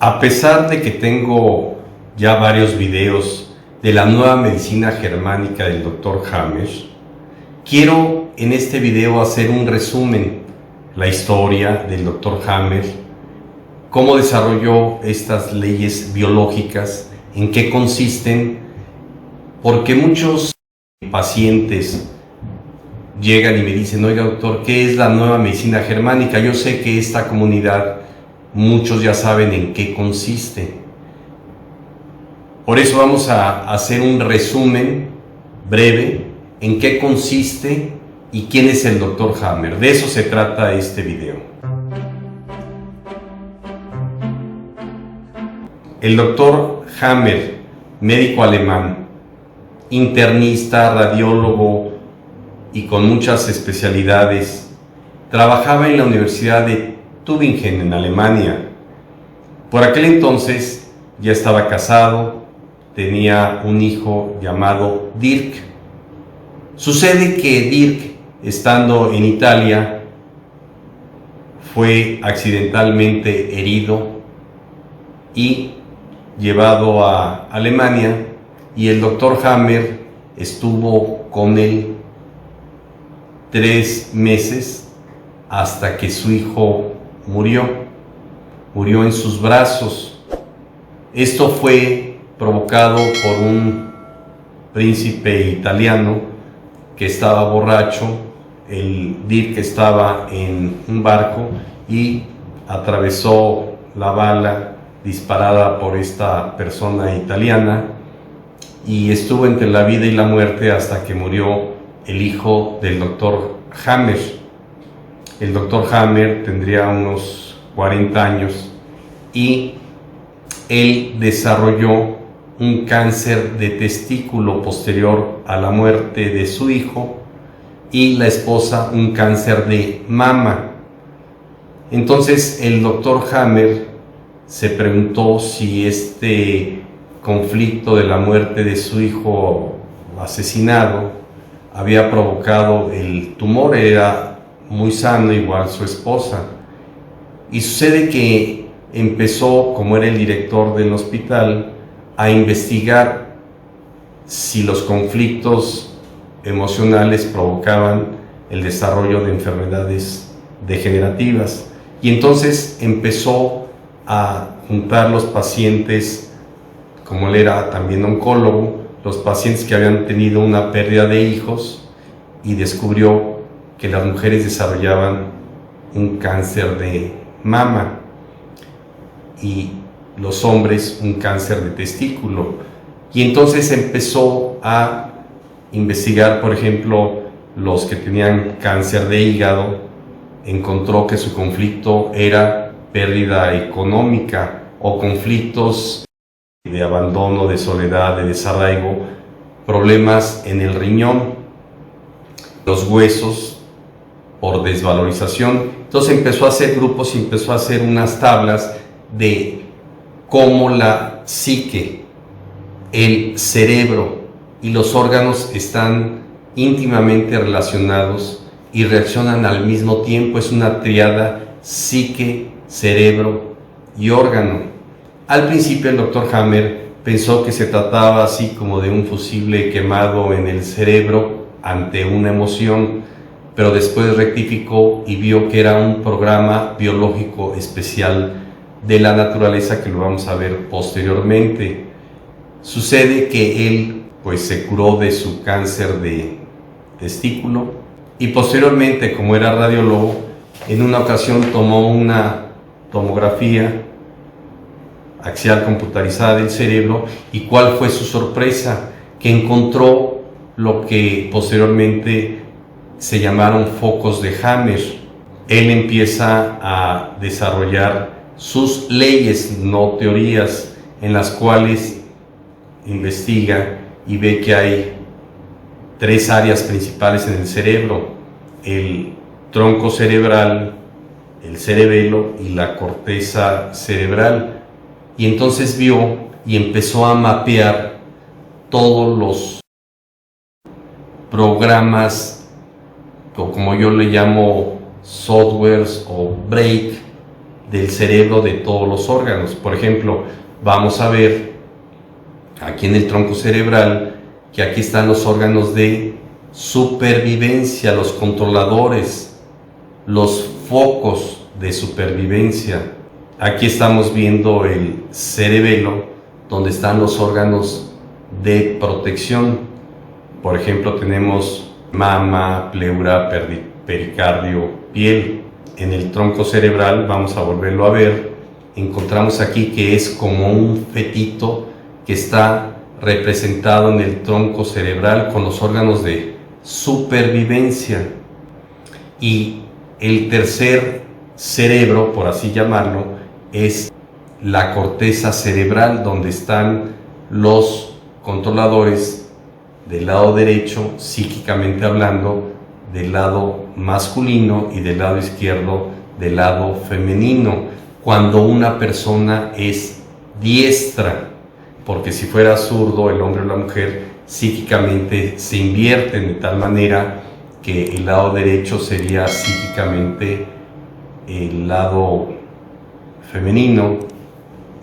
A pesar de que tengo ya varios videos de la nueva medicina germánica del Dr. Hammer, quiero en este video hacer un resumen, la historia del Dr. Hammer, cómo desarrolló estas leyes biológicas, en qué consisten, porque muchos pacientes llegan y me dicen: oiga doctor, ¿qué es la nueva medicina germánica? Yo sé que esta comunidad, muchos ya saben en qué consiste. Por eso vamos a hacer un resumen breve en qué consiste y quién es el Dr. Hammer. De eso se trata este video. El Dr. Hammer, médico alemán, internista, radiólogo y con muchas especialidades, trabajaba en la Universidad de Tübingen, en Alemania. Por aquel entonces ya estaba casado, tenía un hijo llamado Dirk. Sucede que Dirk, estando en Italia, fue accidentalmente herido y llevado a Alemania, y el Dr. Hammer estuvo con él 3 meses hasta que su hijo murió en sus brazos. Esto fue provocado por un príncipe italiano que estaba borracho. El Dirk estaba en un barco y atravesó la bala disparada por esta persona italiana y estuvo entre la vida y la muerte hasta que murió el hijo del Dr. Hammer. El Dr. Hammer tendría unos 40 años y él desarrolló un cáncer de testículo posterior a la muerte de su hijo, y la esposa un cáncer de mama. Entonces el Dr. Hammer se preguntó si este conflicto de la muerte de su hijo asesinado había provocado el tumor. Era muy sano, igual su esposa. Y sucede que empezó, como era el director del hospital, a investigar si los conflictos emocionales provocaban el desarrollo de enfermedades degenerativas. Y entonces empezó a juntar los pacientes, como él era también oncólogo, los pacientes que habían tenido una pérdida de hijos, y descubrió que las mujeres desarrollaban un cáncer de mama y los hombres un cáncer de testículo. Y entonces empezó a investigar, por ejemplo, los que tenían cáncer de hígado. Encontró que su conflicto era pérdida económica o conflictos de abandono, de soledad, de desarraigo, problemas en el riñón, los huesos por desvalorización. Entonces empezó a hacer grupos y empezó a hacer unas tablas de cómo la psique, el cerebro y los órganos están íntimamente relacionados y reaccionan al mismo tiempo. Es una tríada: psique, cerebro y órgano. Al principio el Dr. Hammer pensó que se trataba así como de un fusible quemado en el cerebro ante una emoción, pero después rectificó y vio que era un programa biológico especial de la naturaleza, que lo vamos a ver posteriormente. Sucede que él pues se curó de su cáncer de testículo, y posteriormente, como era radiólogo, en una ocasión tomó una tomografía axial computarizada del cerebro, y ¿cuál fue su sorpresa? Que encontró lo que posteriormente se llamaron focos de Hammer. Él empieza a desarrollar sus leyes, no teorías, en las cuales investiga y ve que hay 3 áreas principales en el cerebro: el tronco cerebral, el cerebelo y la corteza cerebral. Y entonces vio y empezó a mapear todos los programas, o como yo le llamo, softwares o break del cerebro de todos los órganos. Por ejemplo, vamos a ver aquí en el tronco cerebral que aquí están los órganos de supervivencia, los controladores, los focos de supervivencia. Aquí estamos viendo el cerebelo, donde están los órganos de protección. Por ejemplo, tenemos mama, pleura, pericardio, piel. En el tronco cerebral, vamos a volverlo a ver, encontramos aquí que es como un fetito que está representado en el tronco cerebral con los órganos de supervivencia. Y el tercer cerebro, por así llamarlo, es la corteza cerebral, donde están los controladores del lado derecho, psíquicamente hablando, del lado masculino, y del lado izquierdo del lado femenino, cuando una persona es diestra, porque si fuera zurdo el hombre o la mujer, psíquicamente se invierten de tal manera que el lado derecho sería psíquicamente el lado femenino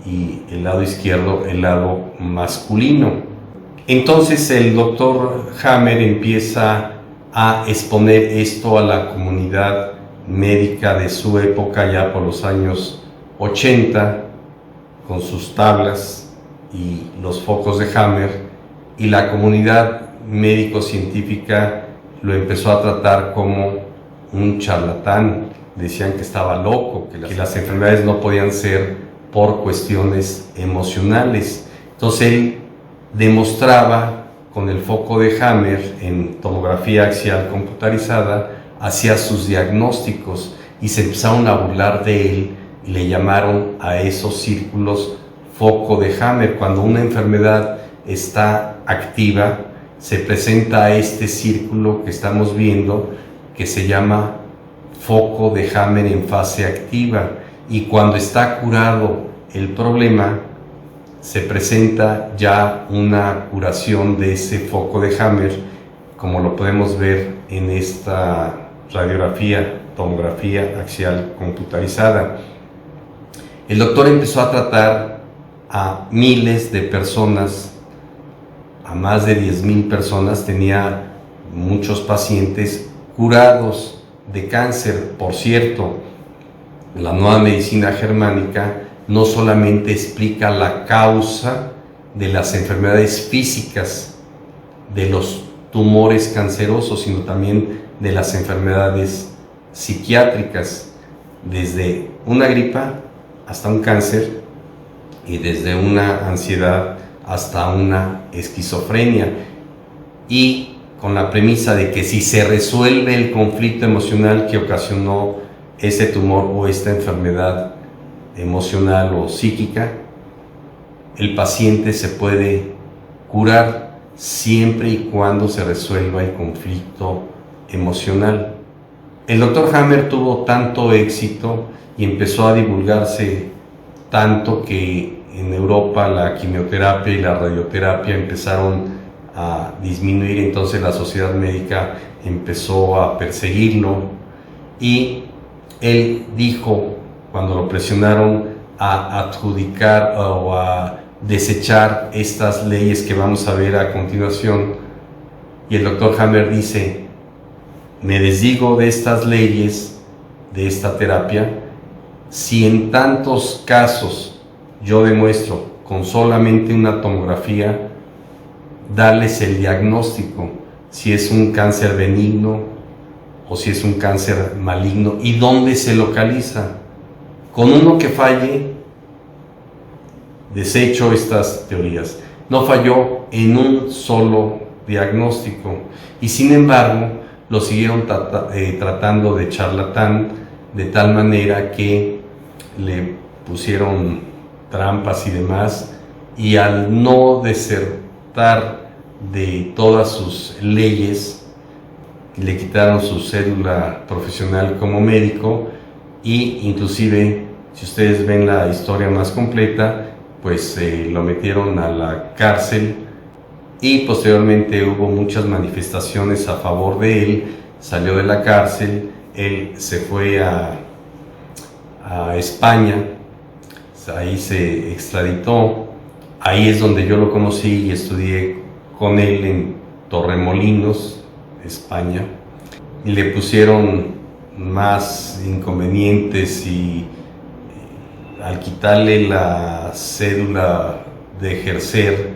y el lado izquierdo el lado masculino. Entonces el doctor Hammer empieza a exponer esto a la comunidad médica de su época, ya por los años 80, con sus tablas y los focos de Hammer, y la comunidad médico-científica lo empezó a tratar como un charlatán. Decían que estaba loco, que las enfermedades no podían ser por cuestiones emocionales. Entonces él demostraba con el foco de Hammer en tomografía axial computarizada, hacía sus diagnósticos, y se empezaron a burlar de él y le llamaron a esos círculos foco de Hammer. Cuando una enfermedad está activa, se presenta a este círculo que estamos viendo, que se llama foco de Hammer en fase activa, y cuando está curado el problema, se presenta ya una curación de ese foco de Hammer, como lo podemos ver en esta radiografía, tomografía axial computarizada. El doctor empezó a tratar a miles de personas, a más de 10,000 personas, tenía muchos pacientes curados de cáncer. Por cierto, la nueva medicina germánica no solamente explica la causa de las enfermedades físicas, de los tumores cancerosos, sino también de las enfermedades psiquiátricas, desde una gripa hasta un cáncer, y desde una ansiedad hasta una esquizofrenia, y con la premisa de que si se resuelve el conflicto emocional que ocasionó ese tumor o esta enfermedad emocional o psíquica, el paciente se puede curar siempre y cuando se resuelva el conflicto emocional. El doctor Hammer tuvo tanto éxito y empezó a divulgarse tanto que en Europa la quimioterapia y la radioterapia empezaron a disminuir. Entonces la sociedad médica empezó a perseguirlo, y él dijo, cuando lo presionaron a adjudicar o a desechar estas leyes que vamos a ver a continuación, y el doctor Hammer dice: me desdigo de estas leyes, de esta terapia, si en tantos casos yo demuestro con solamente una tomografía darles el diagnóstico, si es un cáncer benigno o si es un cáncer maligno y dónde se localiza. Con uno que falle, desecho estas teorías. No falló en un solo diagnóstico, y sin embargo lo siguieron tratando de charlatán, de tal manera que le pusieron trampas y demás, y al no desertar de todas sus leyes, le quitaron su cédula profesional como médico, y inclusive, si ustedes ven la historia más completa, pues lo metieron a la cárcel, y posteriormente hubo muchas manifestaciones a favor de él. Salió de la cárcel, él se fue a a España, ahí se extraditó, ahí es donde yo lo conocí y estudié con él en Torremolinos, España, y le pusieron más inconvenientes y al quitarle la cédula de ejercer,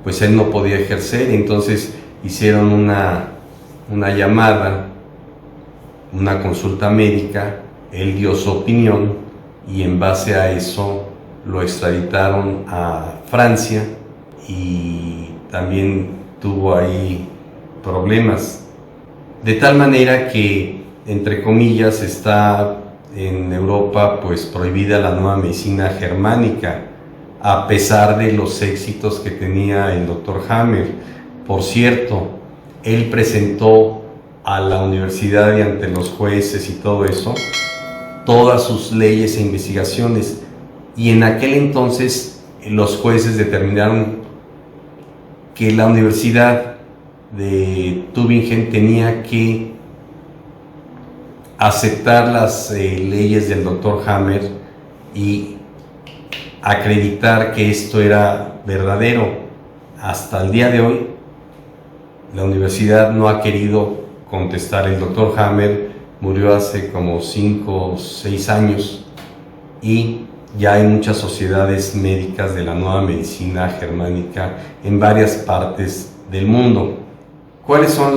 pues él no podía ejercer, entonces hicieron una llamada, una consulta médica, él dio su opinión y en base a eso lo extraditaron a Francia y también tuvo ahí problemas, de tal manera que, entre comillas, está en Europa pues prohibida la nueva medicina germánica, a pesar de los éxitos que tenía el Dr. Hammer. Por cierto, él presentó a la universidad y ante los jueces y todo eso, todas sus leyes e investigaciones, y en aquel entonces los jueces determinaron que la Universidad de Tübingen tenía que aceptar las leyes del Dr. Hammer y acreditar que esto era verdadero. Hasta el día de hoy, la universidad no ha querido contestar. El Dr. Hammer murió hace como 5 o 6 años y ya hay muchas sociedades médicas de la nueva medicina germánica en varias partes del mundo. ¿Cuáles son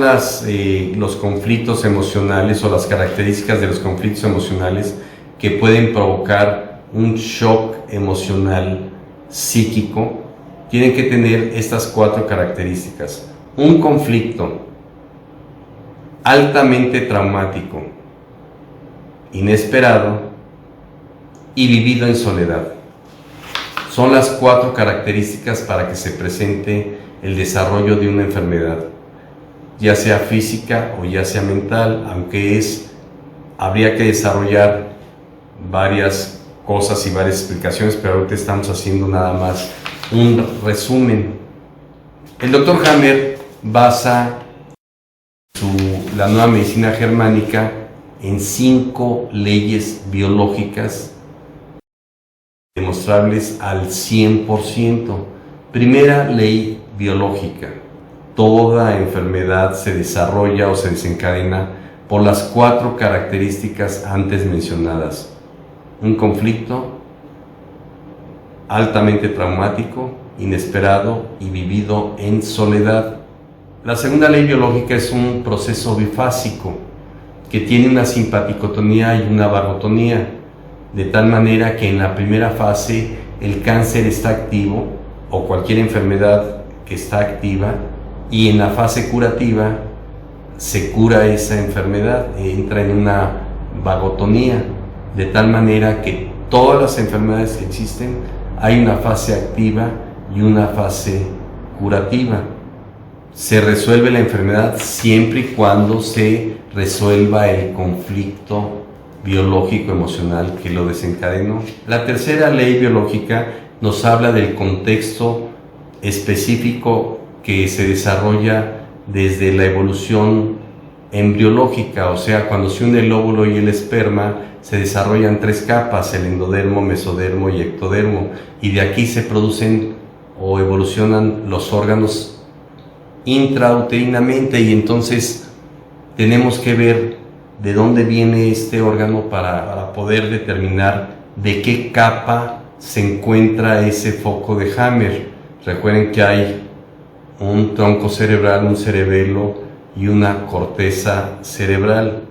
los conflictos emocionales o las características de los conflictos emocionales que pueden provocar un shock emocional psíquico? Tienen que tener estas 4 características. Un conflicto altamente traumático, inesperado y vivido en soledad. Son las 4 características para que se presente el desarrollo de una enfermedad, ya sea física o ya sea mental, aunque habría que desarrollar varias cosas y varias explicaciones, pero ahorita estamos haciendo nada más un resumen. El Dr. Hammer basa la nueva medicina germánica en 5 leyes biológicas demostrables al 100%. Primera ley biológica: toda enfermedad se desarrolla o se desencadena por las 4 características antes mencionadas. Un conflicto altamente traumático, inesperado y vivido en soledad. La segunda ley biológica es un proceso bifásico que tiene una simpaticotonía y una vagotonía, de tal manera que en la primera fase el cáncer está activo o cualquier enfermedad que está activa, y en la fase curativa se cura esa enfermedad, entra en una vagotonía, de tal manera que todas las enfermedades que existen hay una fase activa y una fase curativa. Se resuelve la enfermedad siempre y cuando se resuelva el conflicto biológico emocional que lo desencadenó. La tercera ley biológica nos habla del contexto específico que se desarrolla desde la evolución embriológica, o sea, cuando se une el óvulo y el esperma, se desarrollan 3 capas: el endodermo, mesodermo y ectodermo, y de aquí se producen o evolucionan los órganos intrauterinamente, y entonces tenemos que ver de dónde viene este órgano para poder determinar de qué capa se encuentra ese foco de Hammer. Recuerden que hay un tronco cerebral, un cerebelo y una corteza cerebral.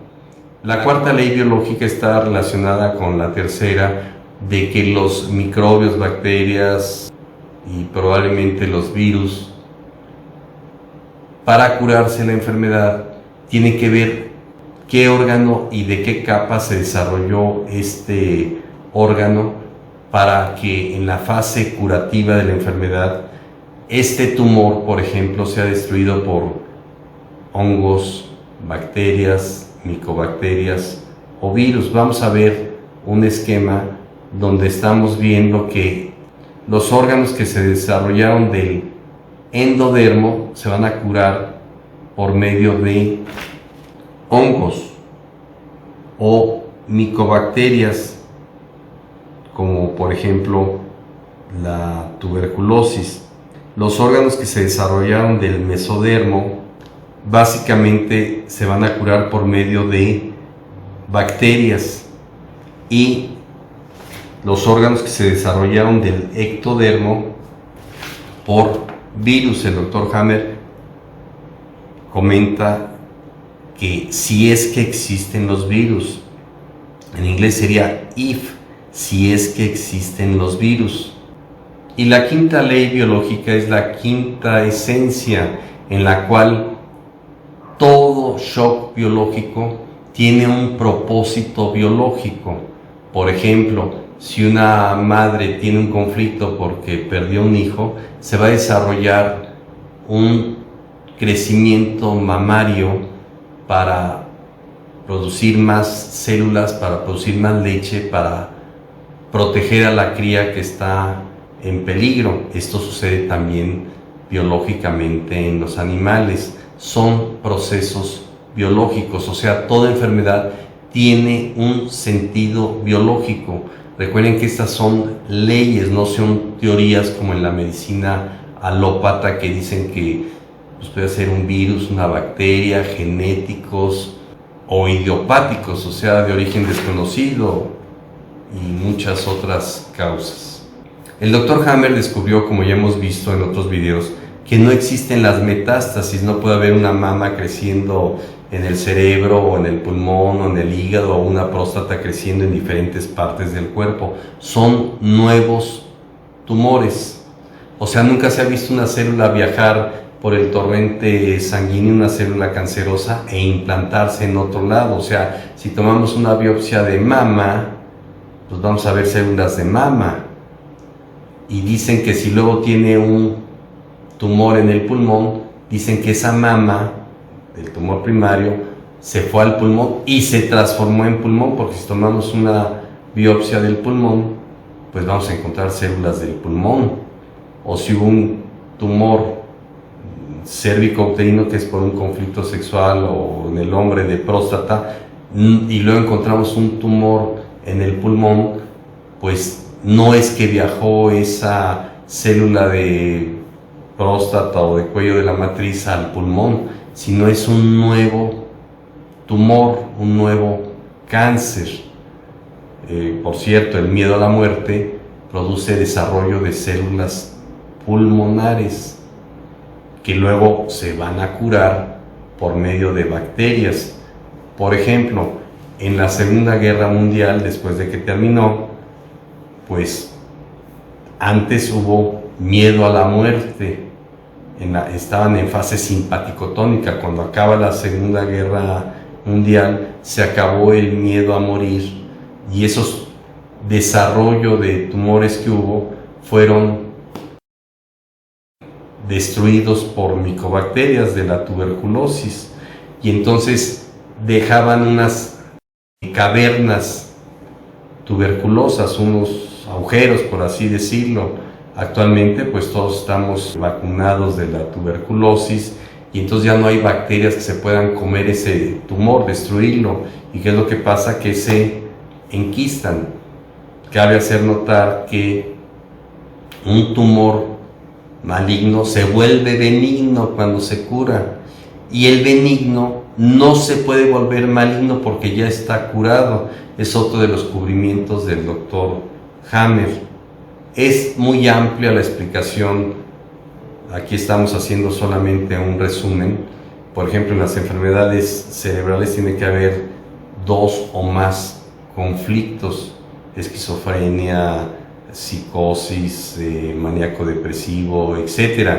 La cuarta ley biológica está relacionada con la tercera, de que los microbios, bacterias y probablemente los virus, para curarse la enfermedad, tienen que ver qué órgano y de qué capa se desarrolló este órgano, para que en la fase curativa de la enfermedad este tumor, por ejemplo, sea destruido por hongos, bacterias, micobacterias o virus. Vamos a ver un esquema donde estamos viendo que los órganos que se desarrollaron del endodermo se van a curar por medio de hongos o micobacterias como por ejemplo la tuberculosis. Los órganos que se desarrollaron del mesodermo básicamente se van a curar por medio de bacterias, y los órganos que se desarrollaron del ectodermo por virus. El doctor Hammer comenta que si es que existen los virus, en inglés sería if, si es que existen los virus. Y la quinta ley biológica es la quinta esencia, en la cual todo shock biológico tiene un propósito biológico. Por ejemplo, si una madre tiene un conflicto porque perdió un hijo, se va a desarrollar un crecimiento mamario para producir más células, para producir más leche, para proteger a la cría que está en peligro. Esto sucede también biológicamente en los animales. Son procesos biológicos, o sea, toda enfermedad tiene un sentido biológico. Recuerden que estas son leyes, no son teorías como en la medicina alópata, que dicen que pues, puede ser un virus, una bacteria, genéticos o idiopáticos, o sea, de origen desconocido, y muchas otras causas. El doctor Hammer descubrió, como ya hemos visto en otros videos, que no existen las metástasis. No puede haber una mama creciendo en el cerebro o en el pulmón o en el hígado, o una próstata creciendo en diferentes partes del cuerpo. Son nuevos tumores. O sea, nunca se ha visto una célula viajar por el torrente sanguíneo, una célula cancerosa, e implantarse en otro lado. O sea, si tomamos una biopsia de mama, pues vamos a ver células de mama. Y dicen que si luego tiene un tumor en el pulmón, dicen que esa mama del tumor primario se fue al pulmón y se transformó en pulmón, porque si tomamos una biopsia del pulmón, pues vamos a encontrar células del pulmón. O si hubo un tumor cérvico-uterino, que es por un conflicto sexual, o en el hombre de próstata, y luego encontramos un tumor en el pulmón, pues no es que viajó esa célula de próstata o de cuello de la matriz al pulmón, sino es un nuevo tumor, un nuevo cáncer. Por cierto, el miedo a la muerte produce desarrollo de células pulmonares que luego se van a curar por medio de bacterias. Por ejemplo, en la Segunda Guerra Mundial, después de que terminó, pues antes hubo miedo a la muerte. Estaban en fase simpaticotónica. Cuando acaba la Segunda Guerra Mundial, se acabó el miedo a morir, y esos desarrollos de tumores que hubo fueron destruidos por micobacterias de la tuberculosis, y entonces dejaban unas cavernas tuberculosas, unos agujeros, por así decirlo. Actualmente pues todos estamos vacunados de la tuberculosis, y entonces ya no hay bacterias que se puedan comer ese tumor, destruirlo. ¿Y qué es lo que pasa? Que se enquistan. Cabe hacer notar que un tumor maligno se vuelve benigno cuando se cura, y el benigno no se puede volver maligno porque ya está curado. Es otro de los descubrimientos del doctor Hammer. Es muy amplia la explicación, aquí estamos haciendo solamente un resumen. Por ejemplo, en las enfermedades cerebrales tiene que haber 2 o más conflictos: esquizofrenia, psicosis, maníaco depresivo, etc.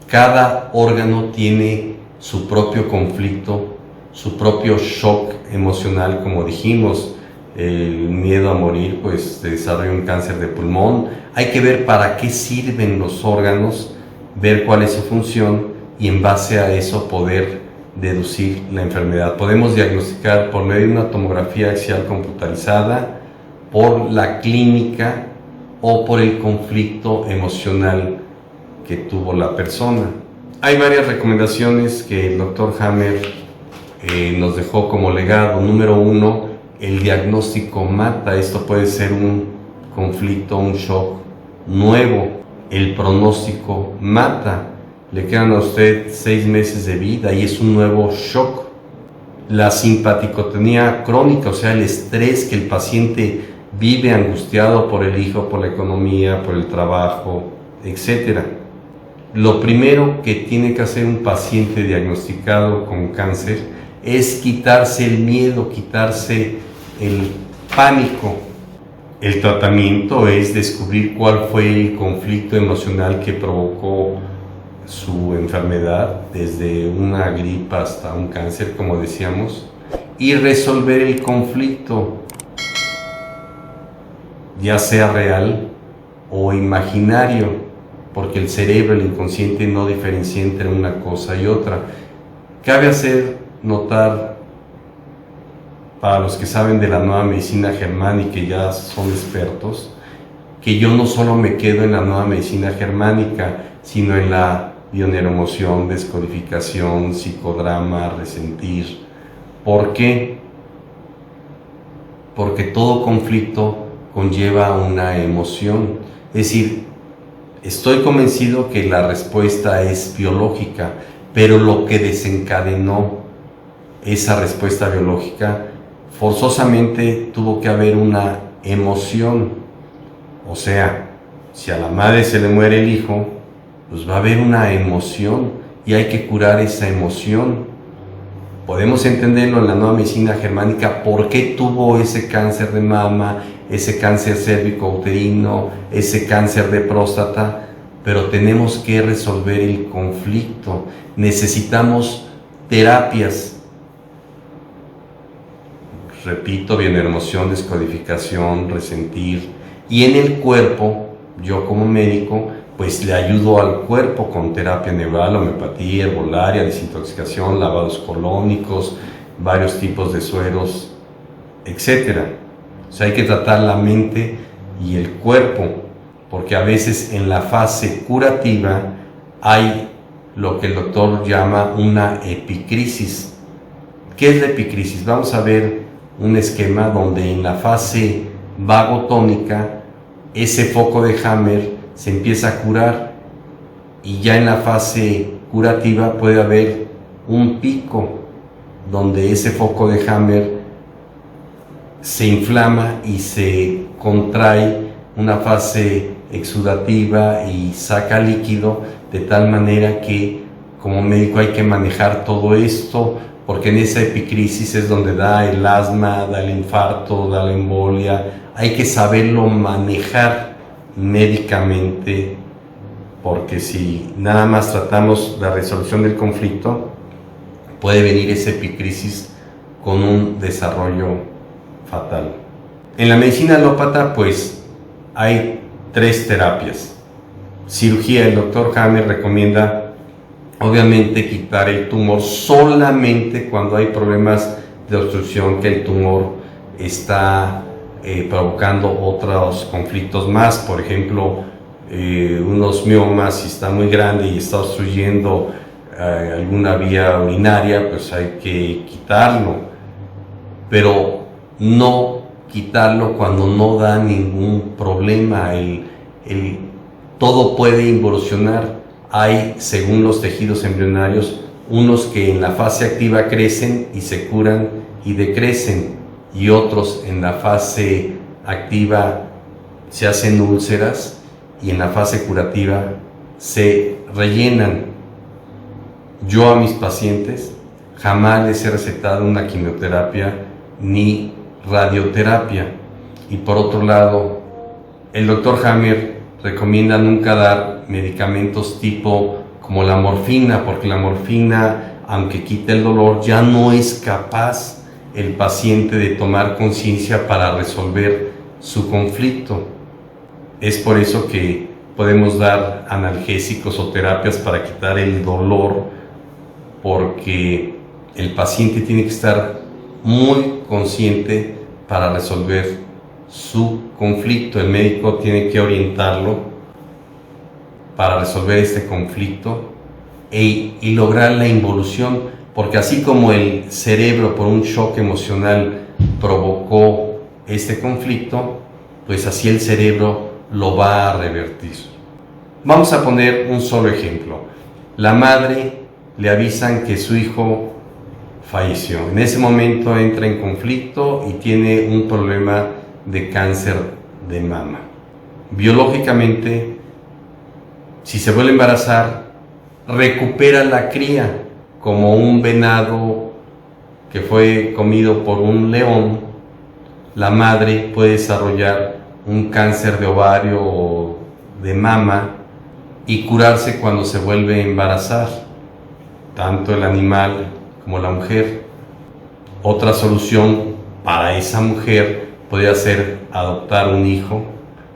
Cada órgano tiene su propio conflicto, su propio shock emocional, como dijimos. El miedo a morir, pues desarrolla un cáncer de pulmón. Hay que ver para qué sirven los órganos, ver cuál es su función, y en base a eso poder deducir la enfermedad. Podemos diagnosticar por medio de una tomografía axial computarizada, por la clínica o por el conflicto emocional que tuvo la persona. Hay varias recomendaciones que el doctor Hammer nos dejó como legado. Número 1, el diagnóstico mata. Esto puede ser un conflicto, un shock nuevo. El pronóstico mata. Le quedan a usted 6 meses de vida y es un nuevo shock. La simpaticotonía crónica, o sea, el estrés que el paciente vive angustiado por el hijo, por la economía, por el trabajo, etc. Lo primero que tiene que hacer un paciente diagnosticado con cáncer es quitarse el miedo, quitarse el pánico. El tratamiento es descubrir cuál fue el conflicto emocional que provocó su enfermedad, desde una gripa hasta un cáncer, como decíamos, y resolver el conflicto, ya sea real o imaginario, porque el cerebro, el inconsciente, no diferencia entre una cosa y otra. Cabe hacer notar, para los que saben de la nueva medicina germánica y ya son expertos, que yo no solo me quedo en la nueva medicina germánica, sino en la bioneuroemoción, descodificación, psicodrama, resentir. ¿Por qué? Porque todo conflicto conlleva una emoción. Es decir, estoy convencido que la respuesta es biológica, pero lo que desencadenó esa respuesta biológica forzosamente tuvo que haber una emoción. O sea, si a la madre se le muere el hijo, pues va a haber una emoción y hay que curar esa emoción. Podemos entenderlo en la nueva medicina germánica, por qué tuvo ese cáncer de mama, ese cáncer cérvico-uterino, ese cáncer de próstata, pero tenemos que resolver el conflicto. Necesitamos terapias. Repito, bioneuroemoción, descodificación, resentir. Y en el cuerpo, yo como médico, pues le ayudo al cuerpo con terapia neural, homeopatía, herbolaria, desintoxicación, lavados colónicos, varios tipos de sueros, etc. O sea, hay que tratar la mente y el cuerpo, porque a veces en la fase curativa hay lo que el doctor llama una epicrisis. ¿Qué es la epicrisis? Vamos a ver un esquema donde en la fase vagotónica ese foco de Hammer se empieza a curar y ya en la fase curativa puede haber un pico donde ese foco de Hammer se inflama y se contrae, una fase exudativa y saca líquido, de tal manera que como médico hay que manejar todo esto, porque en esa epicrisis es donde da el asma, da el infarto, da la embolia. Hay que saberlo manejar médicamente, porque si nada más tratamos la resolución del conflicto, puede venir esa epicrisis con un desarrollo fatal. En la medicina alópata, pues, hay 3 terapias. Cirugía, el doctor Hammer recomienda obviamente quitar el tumor solamente cuando hay problemas de obstrucción, que el tumor está provocando otros conflictos más, por ejemplo, unos miomas, si está muy grande y está obstruyendo alguna vía urinaria, pues hay que quitarlo, pero no quitarlo cuando no da ningún problema. Todo puede involucionar. Hay, según los tejidos embrionarios, unos que en la fase activa crecen y se curan y decrecen, y otros en la fase activa se hacen úlceras y en la fase curativa se rellenan. Yo a mis pacientes jamás les he recetado una quimioterapia ni radioterapia. Y por otro lado, el doctor Hammer recomienda nunca dar medicamentos tipo como la morfina, porque la morfina, aunque quite el dolor, ya no es capaz el paciente de tomar conciencia para resolver su conflicto. Es por eso que podemos dar analgésicos o terapias para quitar el dolor, porque el paciente tiene que estar muy consciente para resolver su conflicto. El médico tiene que orientarlo para resolver este conflicto y lograr la involución, porque así como el cerebro por un shock emocional provocó este conflicto, pues así el cerebro lo va a revertir. Vamos a poner un solo ejemplo. La madre le avisan que su hijo falleció. En ese momento entra en conflicto y tiene un problema de cáncer de mama. Biológicamente, si se vuelve a embarazar, recupera la cría como un venado que fue comido por un león. La madre puede desarrollar un cáncer de ovario o de mama y curarse cuando se vuelve a embarazar, tanto el animal como la mujer. Otra solución para esa mujer podría ser adoptar un hijo.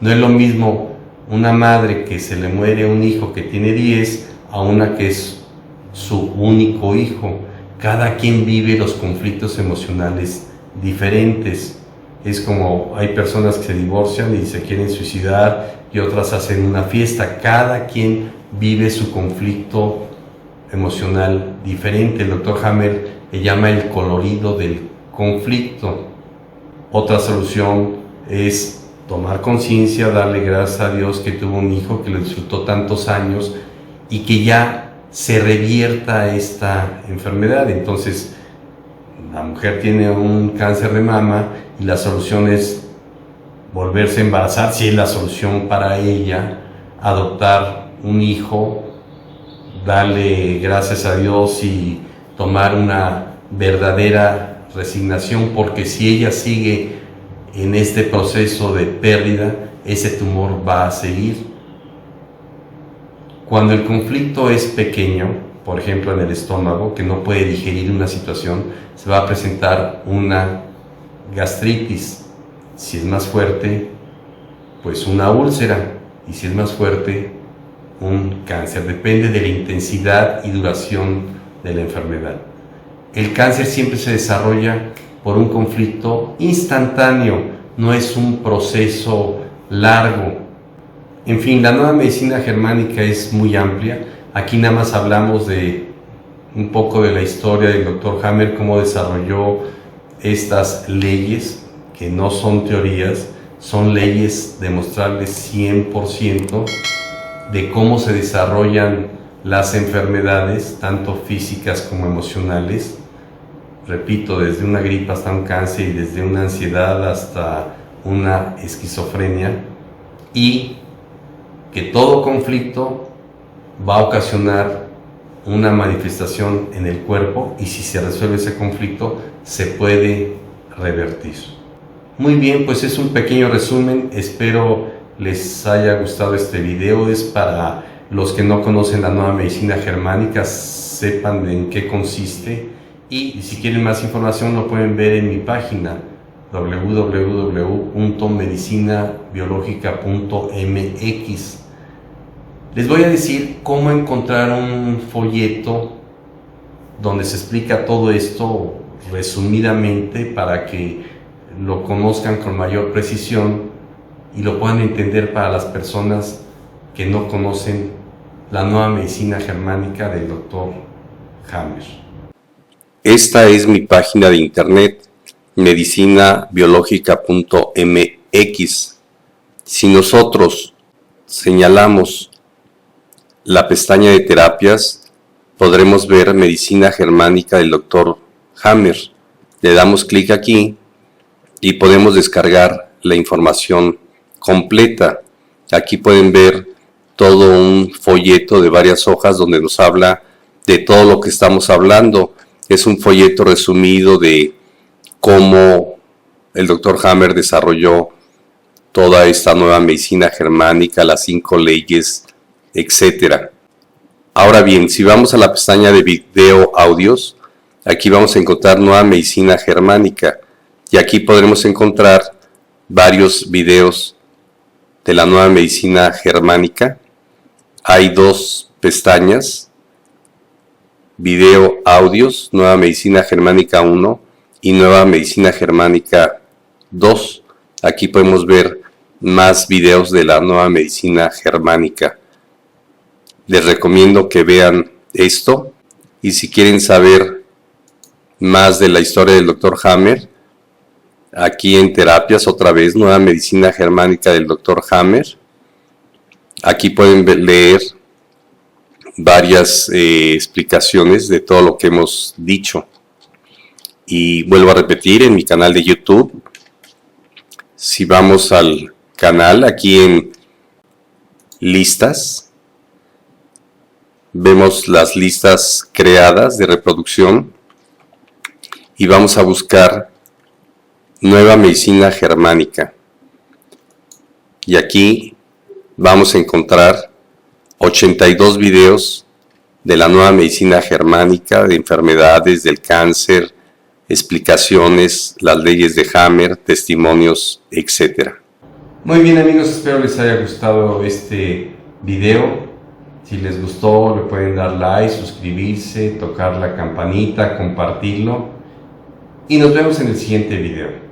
No es lo mismo una madre que se le muere un hijo que tiene 10 a una que es su único hijo. Cada quien vive los conflictos emocionales diferentes. Es como hay personas que se divorcian y se quieren suicidar y otras hacen una fiesta. Cada quien vive su conflicto emocional diferente. El doctor Hammer le llama el colorido del conflicto. Otra solución es tomar conciencia, darle gracias a Dios que tuvo un hijo que lo disfrutó tantos años y que ya se revierta esta enfermedad. Entonces, la mujer tiene un cáncer de mama y la solución es volverse a embarazar, si es la solución para ella, adoptar un hijo, darle gracias a Dios y tomar una verdadera resignación, porque si ella sigue en este proceso de pérdida, ese tumor va a seguir. Cuando el conflicto es pequeño, por ejemplo en el estómago, que no puede digerir una situación, se va a presentar una gastritis. Si es más fuerte, pues una úlcera, y si es más fuerte, un cáncer. Depende de la intensidad y duración de la enfermedad. El cáncer siempre se desarrolla por un conflicto instantáneo, no es un proceso largo. En fin, la nueva medicina germánica es muy amplia. Aquí nada más hablamos de un poco de la historia del Dr. Hammer, cómo desarrolló estas leyes, que no son teorías, son leyes demostrables 100% de cómo se desarrollan las enfermedades, tanto físicas como emocionales. Repito, desde una gripa hasta un cáncer y desde una ansiedad hasta una esquizofrenia, y que todo conflicto va a ocasionar una manifestación en el cuerpo y si se resuelve ese conflicto se puede revertir. Muy bien, pues es un pequeño resumen, espero les haya gustado este video. Es para los que no conocen la nueva medicina germánica, sepan en qué consiste, y si quieren más información lo pueden ver en mi página www.medicinabiologica.mx. Les voy a decir cómo encontrar un folleto donde se explica todo esto resumidamente para que lo conozcan con mayor precisión y lo puedan entender para las personas que no conocen la nueva medicina germánica del Dr. Hammer. Esta es mi página de internet, medicinabiologica.mx. Si nosotros señalamos la pestaña de terapias, podremos ver medicina germánica del Dr. Hammer. Le damos clic aquí y podemos descargar la información completa. Aquí pueden ver todo un folleto de varias hojas donde nos habla de todo lo que estamos hablando. Es un folleto resumido de cómo el Dr. Hammer desarrolló toda esta nueva medicina germánica, las 5 leyes, etc. Ahora bien, si vamos a la pestaña de video audios, aquí vamos a encontrar nueva medicina germánica y aquí podremos encontrar varios videos de la nueva medicina germánica. Hay 2 pestañas, video audios, nueva medicina germánica 1 y nueva medicina germánica 2. Aquí podemos ver más videos de la nueva medicina germánica. Les recomiendo que vean esto, y si quieren saber más de la historia del Dr. Hammer, aquí en Terapias, otra vez, Nueva Medicina Germánica del Dr. Hammer. Aquí pueden leer varias explicaciones de todo lo que hemos dicho. Y vuelvo a repetir, en mi canal de YouTube, si vamos al canal, aquí en listas, vemos las listas creadas de reproducción y vamos a buscar Nueva Medicina Germánica. Y aquí vamos a encontrar 82 videos de la Nueva Medicina Germánica, de enfermedades, del cáncer, explicaciones, las leyes de Hammer, testimonios, etc. Muy bien amigos, espero les haya gustado este video. Si les gustó, le pueden dar like, suscribirse, tocar la campanita, compartirlo. Y nos vemos en el siguiente video.